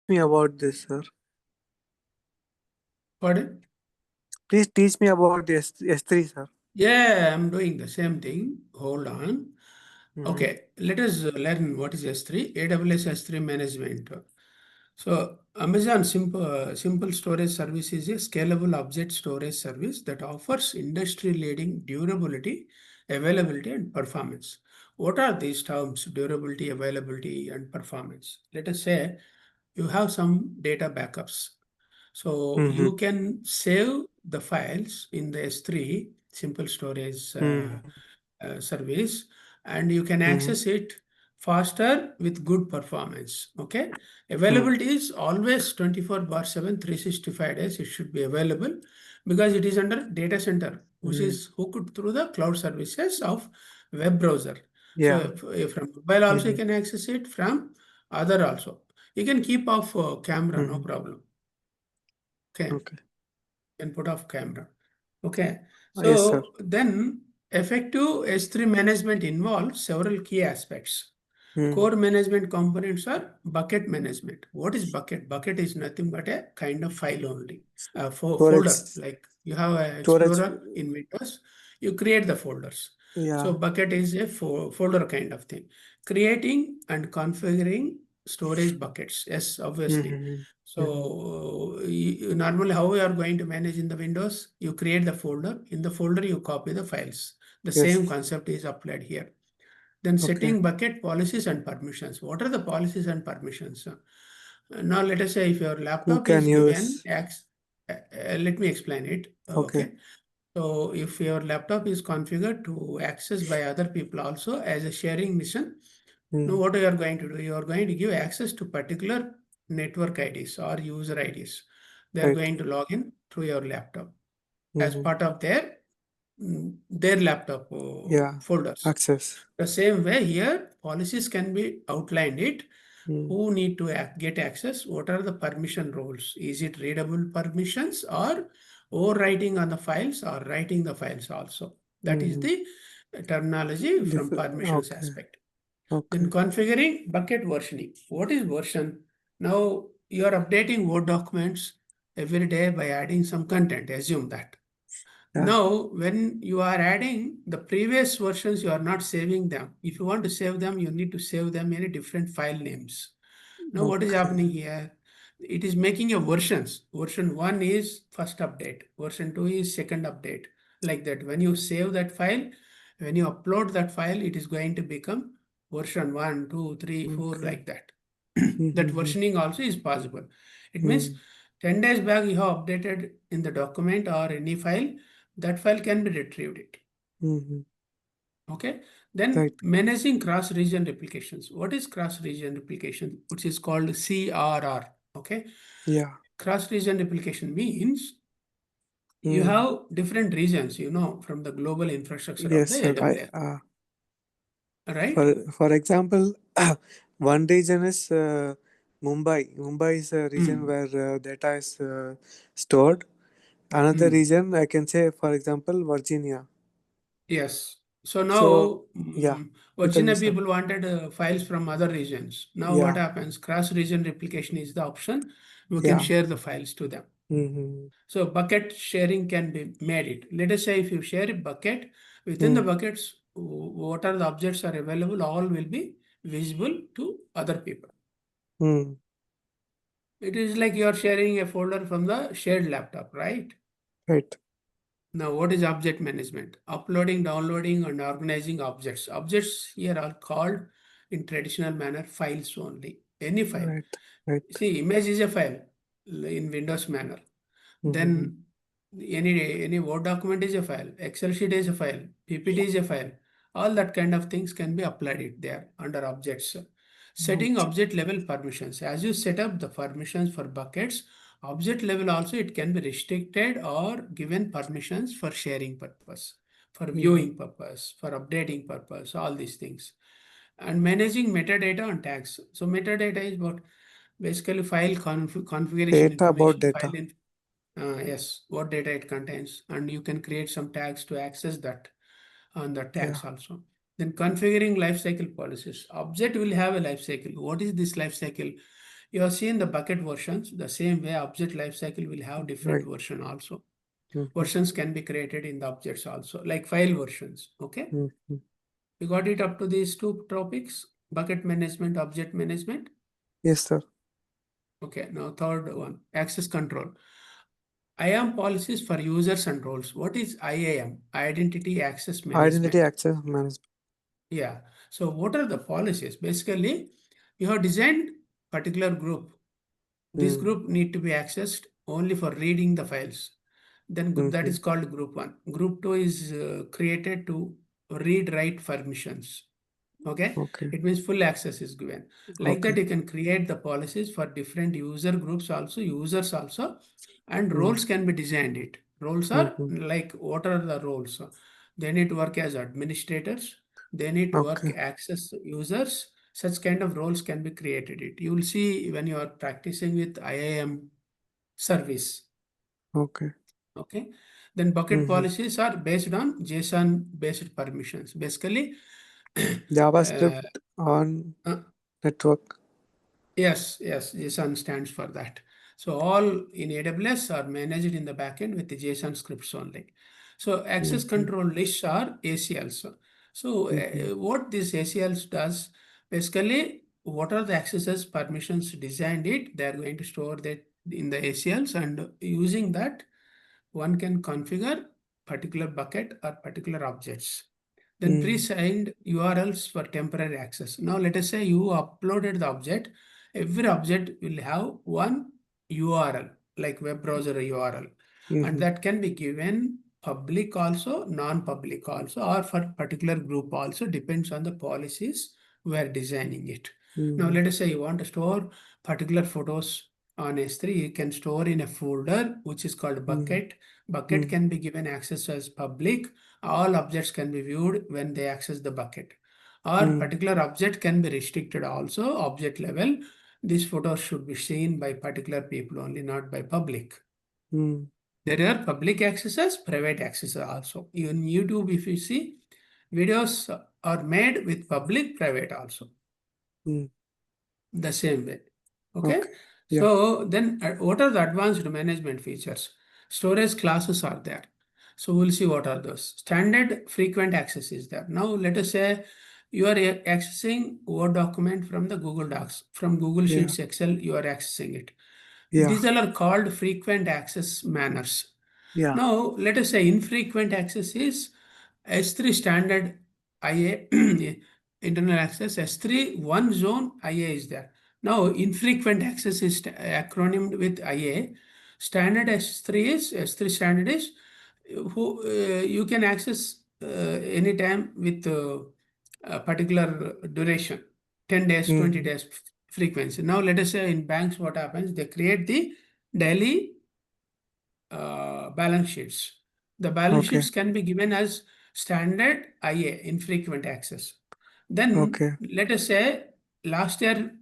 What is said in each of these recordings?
me about this, sir. Pardon? Please teach me about this S3, sir. Yeah, I'm doing the same thing. Hold on. Okay, let us learn what is S3, AWS S3 management. So Amazon simple storage service is a scalable object storage service that offers industry-leading durability, availability, and performance. What are these terms? Durability, availability, and performance. Let us say you have some data backups. So Mm-hmm. you can save the files in the S3 simple storage service, and you can access it faster with good performance. Okay. Availability is always 24/7, 365 days. It should be available because it is under data center, which is hooked through the cloud services of web browser. So Yeah. if from mobile also you Mm-hmm. can access it, from other also. You can keep off camera, no problem. Okay. Okay. Can put off camera. Okay. Yes, sir. So then effective S3 management involves several key aspects. Core management components are bucket management. What is bucket? Bucket is nothing but a kind of file only. Folder. Storage. Like you have an Storage. Explorer in Windows, you create the folders. So Yeah. bucket is a folder kind of thing. Creating and configuring storage buckets. Yes, obviously. Mm-hmm. So normally how we are going to manage in the Windows, you create the folder. In the folder, you copy the files. The same Yes. concept is applied here. Then Okay. setting bucket policies and permissions. What are the policies and permissions? Now let us say if your Who laptop can is given use? let me explain it. Okay. Okay. So if your laptop is configured to access by other people also as a sharing mission, now what you are going to do? You are going to give access to particular network IDs or user IDs. They are Right. going to log in through your laptop as Mm-hmm. part of their laptop Yeah. folders. Access. The same way here, policies can be outlined it. Mm. Who need to get access? What are the permission roles? Is it readable permissions or overwriting on the files or writing the files also? That is Mm-hmm. the terminology from permissions Okay. aspect. Then Okay. configuring bucket versioning. What is version? Now you are updating Word documents every day by adding some content. Assume that. Yeah. Now, when you are adding the previous versions, you are not saving them. If you want to save them, you need to save them in a different file names. Now, what is Okay. happening here? It is making a versions. Version 1 is first update. Version 2 is second update. Like that. When you save that file, when you upload that file, it is going to become version 1, 2, 3, 4, Okay. like that. That Mm-hmm. versioning also is possible. It means Mm-hmm. 10 days back you have updated in the document or any file, that file can be retrieved it. Mm-hmm. Okay. Then Right. managing cross-region replications. What is cross-region replication? Which is called CRR. Okay. Yeah. Cross-region replication means you Mm. have different regions, from the global infrastructure of Yes, the sir. AWS, right? For example, one region is Mumbai. Mumbai is a region Mm. where data is stored. Another Mm. region, I can say, for example, Virginia. Yes. So So, now, yeah, you tell me, Virginia sir. people wanted files from other regions. Now what Yeah, happens? Cross-region replication is the option. You can yeah. share the files to them. Mm-hmm. So bucket sharing can be made it. Let us say if you share a bucket, within the Mm. buckets, what are the objects are available, all will be visible to other people. Mm. It is like you are sharing a folder from the shared laptop, right? Right, Now, what is object management? Uploading, downloading, and organizing objects. Objects here are called in traditional manner files only. Any file. right, right. See, image is a file in Windows manner. Mm-hmm. Then any Word document is a file, Excel sheet is a file, PPT is a file. All that kind of things can be applied it there under objects. Setting Okay. object level permissions. As you set up the permissions for buckets, object level also it can be restricted or given permissions for sharing purpose, for Mm-hmm. viewing purpose, for updating purpose, all these things. And managing metadata and tags. So metadata is what basically file configuration Data about information, file data. in yes, what data it contains, and you can create some tags to access that on the Yeah. tags also. Then configuring lifecycle policies. Object will have a lifecycle. What is this lifecycle? You have seen the bucket versions. The same way object lifecycle will have different Right. version also. Mm-hmm. Versions can be created in the objects also, like file versions. Okay. Mm-hmm. You got it up to these two topics, bucket management, object management. Yes, sir. Okay, now third one, access control. IAM policies for users and roles. What is IAM? Identity Access Identity Management. access management. Yeah. So what are the policies? Basically, you have designed particular group. This Mm. group need to be accessed only for reading the files. Then that Mm-hmm. is called group one. Group two is created to read write permissions. Okay, Okay. it means full access is given. Like that, Okay. you can create the policies for different user groups also, users also, and Mm. roles can be designed it. Roles are Mm-hmm. like, what are the roles? They need to work as administrators. They need to work Okay. access users. Such kind of roles can be created it. You will see when you are practicing with IAM service. Okay. Okay. Then bucket Mm-hmm. policies are based on JSON based permissions. Basically, uh, JavaScript on uh, network. yes, JSON stands for that. So all in AWS are managed in the backend with the JSON scripts only. So access Mm-hmm. control lists are ACLs. So Mm-hmm. what this ACLs does, basically, what are the accesses permissions designed it, they are going to store that in the ACLs, and using that, one can configure particular bucket or particular objects. Then Mm. pre-signed URLs for temporary access. Now let us say you uploaded the object. Every object will have one URL, like web browser URL, and Mm-hmm. that can be given public also, non-public also, or for particular group also, depends on the policies we are designing it. Now Mm-hmm. let us say you want to store particular photos on S3, you can store in a folder which is called Mm-hmm. bucket. Bucket can be given access as public. All objects can be viewed when they access the bucket. Or Mm-hmm. particular object can be restricted also, object level. These photos should be seen by particular people only, not by public. Mm-hmm. There are public accesses, private accesses also. In YouTube, if you see, videos are made with public, private also. Mm. The same way. Okay. Okay. Yeah. So then what are the advanced management features? Storage classes are there. So we'll see what are those. Standard frequent access is there. Now let us say you are accessing Word document from the Google Docs, from Google Yeah. Sheets, Excel, you are accessing it. Yeah. These all are called frequent access manners. Yeah. Now, let us say infrequent access is S3 standard IA internal access, S3 one zone IA is there. Now, infrequent access is acronymed with IA. Standard S3 is, S3 standard is, who you can access anytime with a particular duration, 10 days, 20 Mm-hmm. days frequency. Now, let us say in banks, what happens? They create the daily balance sheets. The balance Okay. sheets can be given as standard IA, infrequent access. Then Okay. let us say last year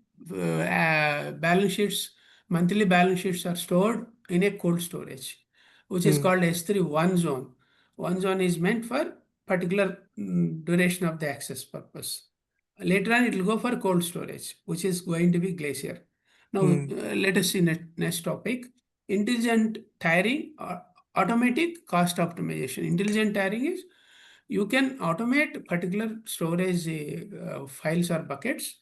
balance sheets, monthly balance sheets are stored in a cold storage, which is Mm. called S3 one zone. One zone is meant for particular duration of the access purpose. Later on, it will go for cold storage, which is going to be Glacier. Now, Mm. let us see next topic. Intelligent tiering or automatic cost optimization. Intelligent tiering is you can automate particular storage files or buckets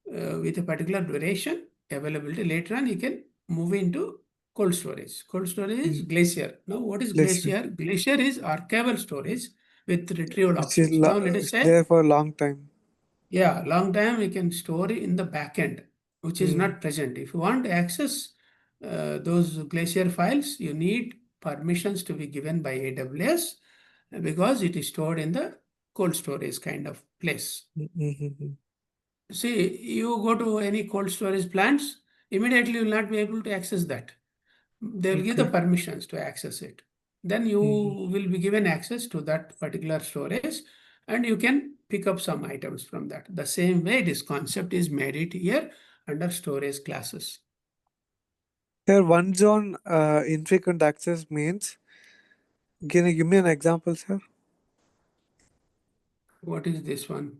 with a particular duration availability. Later on, you can move into cold storage. Cold storage is Mm. Glacier. Now, what is Listen, Glacier? Glacier is archival storage with retrieval which is options. Now, let us say, there for a long time. yeah, long time we can store it in the backend, which is Mm. not present. If you want to access those Glacier files, you need permissions to be given by AWS because it is stored in the cold storage kind of place. Mm-hmm. See, you go to any cold storage plants, immediately you will not be able to access that. They will give the Okay. permissions to access it. Then you Mm-hmm. will be given access to that particular storage and you can pick up some items from that. The same way this concept is made it here under storage classes. Here, one zone infrequent access means. Can you give me an example, sir? What is this one?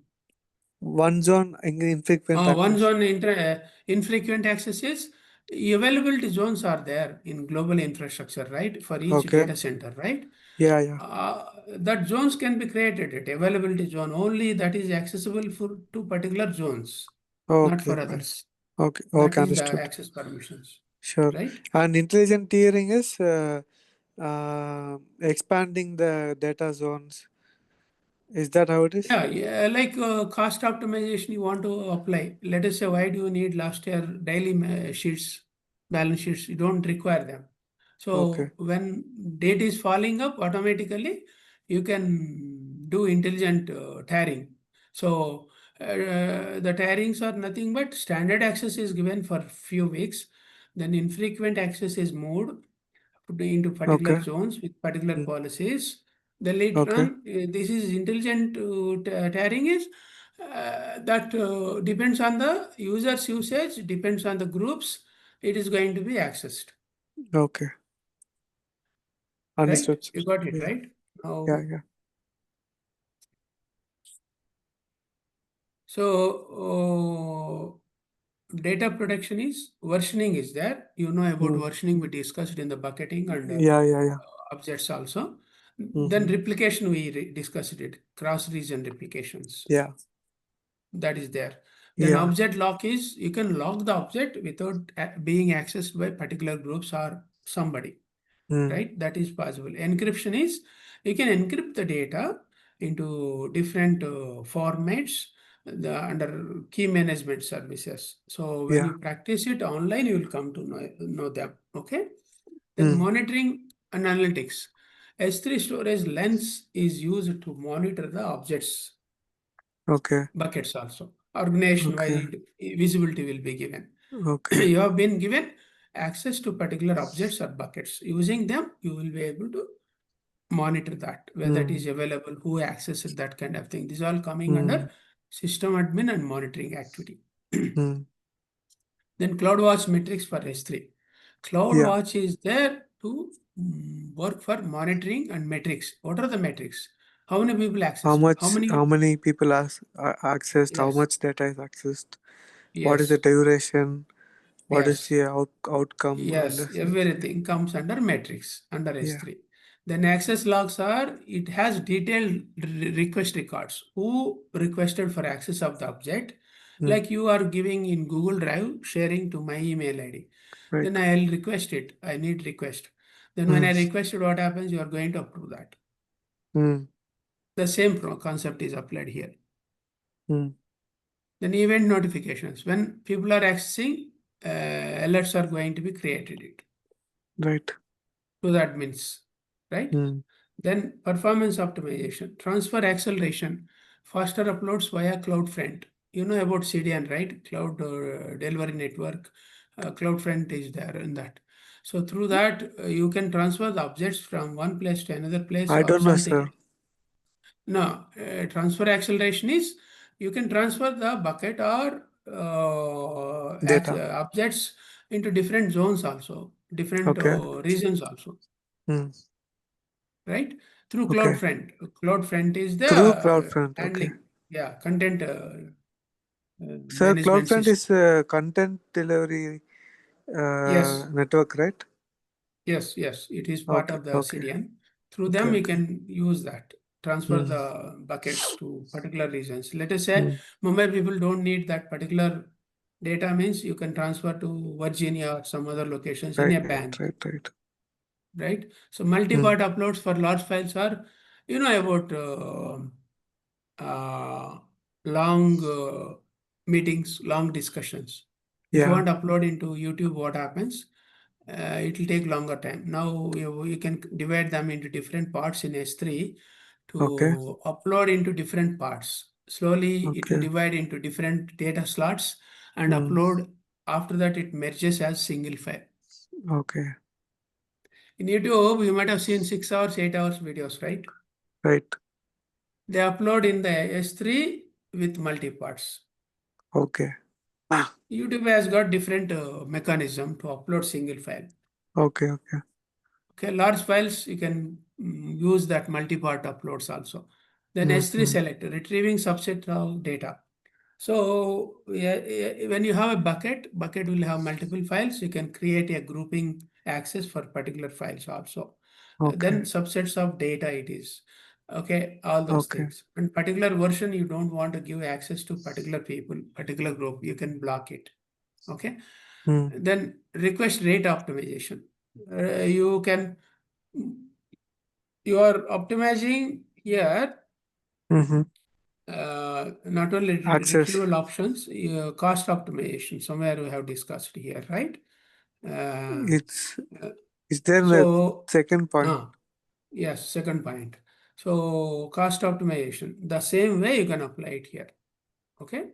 One zone infrequent One access. zone infrequent access is availability zones are there in global infrastructure, right? For each Okay. data center, right? Yeah, yeah. That zones can be created at availability zone only that is accessible for to particular zones, not Okay, for fine. others. Okay, That okay, is the understood. access permissions, Sure. right? And intelligent tiering is expanding the data zones. Is that how it is? Yeah, like cost optimization you want to apply. Let us say, why do you need last year daily sheets, balance sheets? You don't require them. Okay, So when date is falling up, automatically you can do intelligent tiering. So the tirings are nothing but standard access is given for few weeks, then infrequent access is moved into particular okay, zones with particular mm, policies. The later okay, on, this is intelligent tiering is that depends on the user's usage, depends on the groups, it is going to be accessed, okay. right? Understood, sir. You got it, Yeah, right? yeah, Now, yeah. so data protection is versioning is there. You know about Mm. versioning we discussed in the bucketing and Yeah, yeah, yeah. objects also. Then Mm-hmm. replication we discussed it, cross-region replications. Yeah, That is there. Then yeah. object lock is you can lock the object without being accessed by particular groups or somebody, Mm. right? That is possible. Encryption is you can encrypt the data into different formats under key management services. So when Yeah. you practice it online, you will come to know them. Okay. Then Mm. monitoring and analytics. S3 storage lens is used to monitor the objects Okay, buckets also. Organization okay, wide visibility will be given. okay. You have been given access to particular objects or buckets. Using them, you will be able to monitor that, whether it is Mm. available, who accessed that kind of thing. This is all coming Mm. under system admin and monitoring activity. Mm. Then CloudWatch metrics for S3. Yeah. CloudWatch is there to work for monitoring and metrics. What are the metrics? How many people How accessed? How much? How many? many people are accessed? How Yes, much data is accessed? What is the yes, duration? What is yes. the outcome? And Yes, everything comes under metrics, under yeah. S3. Then access logs are, it has detailed request records. Who requested for access of the object? Mm. Like you are giving in Google Drive, sharing to my email ID. Then Right. I'll request it. I need request. Then when Mm. I requested, what happens? You are going to approve that. Mm. The same concept is applied here. Mm. Then event notifications. When people are accessing, alerts are going to be created it Right. to the admins, right? Mm. Then performance optimization, transfer acceleration, faster uploads via CloudFront. You know about CDN, right? Cloud Delivery Network. CloudFront is there in that. So through that, you can transfer the objects from one place to another place I or don't know, something. sir. No, transfer acceleration is you can transfer the bucket or Data. objects into different zones also, different Okay. regions also, Mm. right? Through Okay. CloudFront. CloudFront is the Through CloudFront. Okay. handling, yeah, content Sir, management CloudFront system. is a content delivery Yes, network, right? yes, yes. It is part Okay. of the Okay. CDN. Through Okay. them, we Okay. can use that, transfer Mm. the buckets to particular regions. Let us say Mm. Mumbai people don't need that particular data means you can transfer to Virginia or some other locations in Right. a band, Right. Right. right? So Mm. multi-part uploads for large files are, you know about long meetings, long discussions. If you Yeah. want to upload into YouTube, what happens? It will take longer time. Now you can divide them into different parts in S3 Okay. to upload into different parts. Slowly, it will Okay. divide into different data slots and Mm. upload. After that, it merges as single file. Okay. In YouTube, you might have seen 6 hours, 8 hours videos, right? Right. They upload in the S3 with multi-parts. Okay. Ah. YouTube has got different mechanism to upload single file. Okay. Okay. Okay, large files, you can use that multi-part uploads also. Then S3 Mm-hmm. select, retrieving subset of data. So when you have a bucket will have multiple files. You can create a grouping access for particular files also. Okay. Then subsets of data it is. Okay, all those Okay. things. And particular version, you don't want to give access to particular people, particular group, you can block it. Okay. Hmm. Then request rate optimization. You can, you are optimizing here, Mm-hmm. not only Access. retrieval options, cost optimization, somewhere we have discussed here, right? Uh, It's uh, is there in the so, second point? yes, second point. So, cost optimization, the same way you can apply it here. Okay.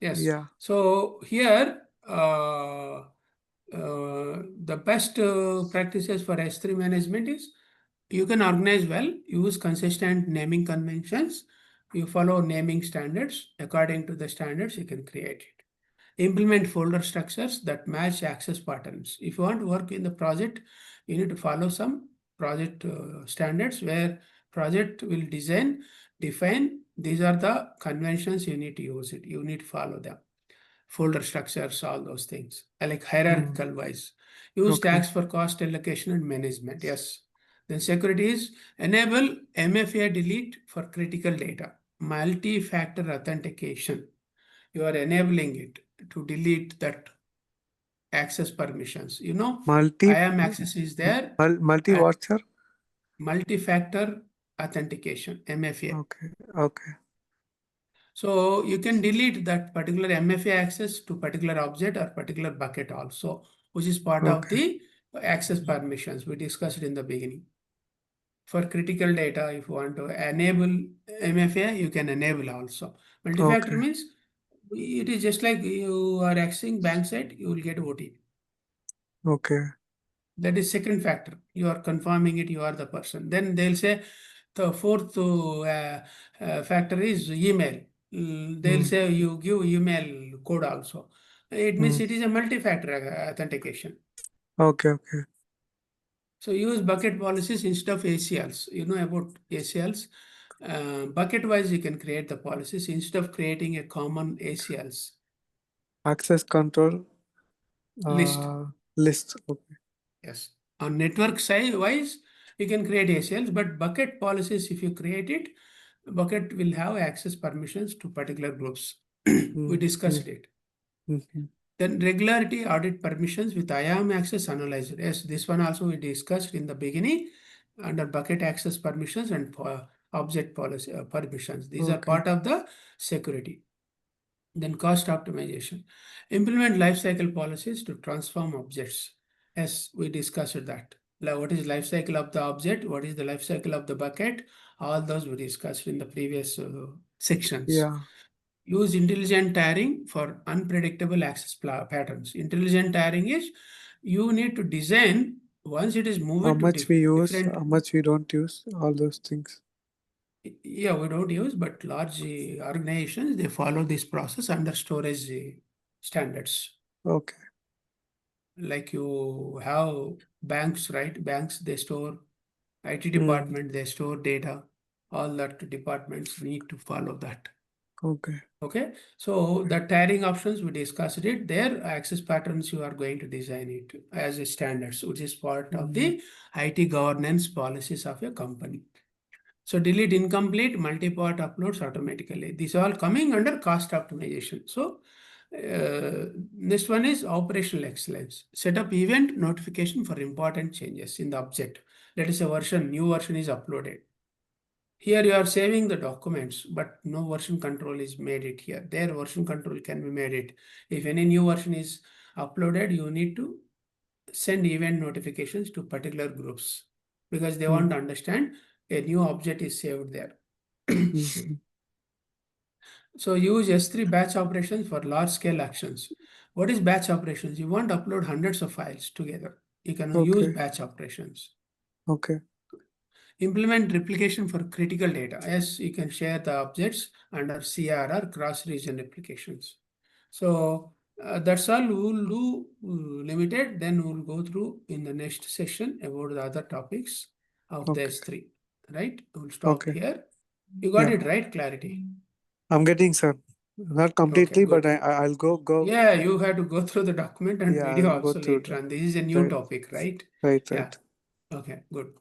Yes. Yeah. So, here, the best practices for S3 management is you can organize well, use consistent naming conventions, you follow naming standards. According to the standards, you can create it. Implement folder structures that match access patterns. If you want to work in the project, you need to follow some project standards where project will define, these are the conventions you need to use it. You need to follow them. Folder structures, all those things, like Hmm. hierarchical wise. Use Okay. tags for cost allocation and management. Yes. Then security is enable MFA delete for critical data. Multi-factor authentication. You are enabling it to delete that access permissions. Multi IAM access is there multi and what, sir? multi-factor authentication, MFA. Okay. Okay. So you can delete that particular MFA access to particular object or particular bucket also, which is part of Okay. the access permissions we discussed in the beginning. For critical data, if you want to enable MFA, you can enable also. Multi-factor Okay. means it is just like you are accessing bank site, you will get OTP. Okay. That is second factor. You are confirming it, you are the person. Then they'll say the fourth factor is email. They'll Hmm. say you give email code also. It means Hmm. it is a multi-factor authentication. Okay. Okay. So use bucket policies instead of ACLs. You know about ACLs. Bucket wise, you can create the policies instead of creating a common ACLs Access control list. list. Okay. Yes. On network side wise, you can create ACLs, but bucket policies, if you create it, bucket will have access permissions to particular groups. We Hmm. Hmm. discussed it. Hmm. Then regularity audit permissions with IAM access analyzer. Yes, this one also we discussed in the beginning under bucket access permissions and object policy permissions. These are Okay. part of the security. Then cost optimization. Implement lifecycle policies to transform objects. As we discussed that. Like what is lifecycle of the object? What is the lifecycle of the bucket? All those we discussed in the previous sections. Yeah. Use intelligent tiering for unpredictable access patterns. Intelligent tiering is you need to design once it is How moved to much we use, different. how much we don't use, all those things. Yeah, we don't use, but large organizations, they follow this process under storage standards. Okay. Like you have banks, right? Banks, they store, IT Hmm. department, they store data. All that departments need to follow that. Okay. Okay, so the tiering options we discussed it. Their access patterns you are going to design it as a standards, which is part of Hmm. the IT governance policies of your company. So delete incomplete multi-part uploads automatically. These are all coming under cost optimization. So next one is operational excellence. Set up event notification for important changes in the object. Let us say new version is uploaded. Here you are saving the documents, but no version control is made it here. Their version control can be made it. If any new version is uploaded, you need to send event notifications to particular groups because they want Hmm. to understand a new object is saved there. Hmm. So use S3 batch operations for large scale actions. What is batch operations? You want to upload hundreds of files together. You can use Okay. batch operations. Okay. Implement replication for critical data. Yes, you can share the objects under CRR, cross-region replications. So that's all we will do limited. Then we'll go through in the next session about the other topics of the Okay. S3. Right? We'll stop Okay. here. You got Yeah. it right, clarity. I'm getting, sir. Not Okay, completely, good. but I'll go. Yeah, you have to go through the document and Yeah, video I'll go also through later that. on. This is a new Right, topic, right? right, Yeah. right. Okay, good.